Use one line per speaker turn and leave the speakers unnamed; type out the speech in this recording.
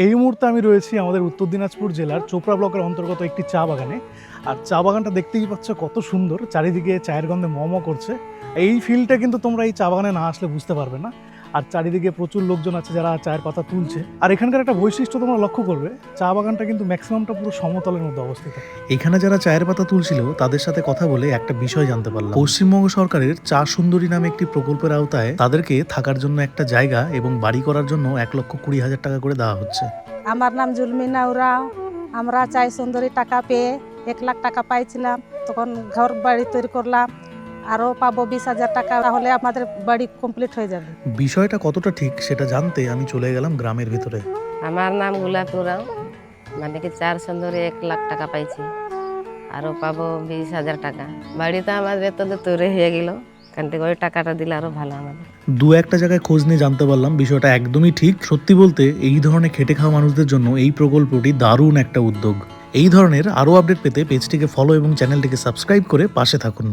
এই মুহূর্তে আমি রয়েছি আমাদের উত্তর দিনাজপুর জেলার চোপড়া ব্লকের অন্তর্গত একটি চা বাগানে। আর চা বাগানটা দেখতেই পাচ্ছ কত সুন্দর, চারিদিকে চায়ের গন্ধে ম করছে। এই ফিলটা কিন্তু তোমরা এই চা বাগানে না আসলে বুঝতে পারবে না। আর চারিদিকে প্রচুর লোকজন আছে যারা চায়ের পাতা তুলছে। আর এখানকার একটা বৈশিষ্ট্য তোমরা লক্ষ্য করবে, চা বাগানটা কিন্তু ম্যাক্সিমামটা পুরো সমতলের মধ্যে অবস্থিত। এখানে যারা চায়ের পাতা তুলছিল তাদের সাথে কথা বলে একটা বিষয় জানতে পারলাম। পশ্চিমবঙ্গ সরকারের চা সুন্দরী নামে একটি প্রকল্পের আওতায় তাদেরকে থাকার জন্য একটা জায়গা এবং বাড়ি করার জন্য 1,20,000 টাকা করে দেওয়া হচ্ছে।
আমার নাম জুলমিনা উরাও। আমরা চাই সুন্দরী টাকা পেয়ে 1,00,000 টাকা পাইছিলাম, তখন ঘর বাড়ি তৈরি করলাম, আরও পাবো 20,000 টাকা, তাহলে আমাদের বাড়ি কমপ্লিট হয়ে যাবে।
বিষয়টা কতটা ঠিক সেটা জানতে আমি চলে গেলাম গ্রামের ভিতরে।
আমার নাম গোলাপি উরাও, মানে কি 4 সুন্দরী 1,00,000 টাকা পাইছি, আরও পাবো 20,000 টাকা। বাড়িতে আমাদের এত তৈরি হয়ে গেল, এখান থেকে ওই টাকাটা দিলে আরও ভালো আমাদের।
দু একটা জায়গায় খোঁজ নিয়ে জানতে পারলাম বিষয়টা একদমই ঠিক। সত্যি বলতে এই ধরনের খেটে খাওয়া মানুষদের জন্য এই প্রকল্পটি দারুণ একটা উদ্যোগ। এই ধরনের আরও আপডেট পেতে পেজটিকে ফলো এবং চ্যানেলটিকে সাবস্ক্রাইব করে পাশে থাকুন।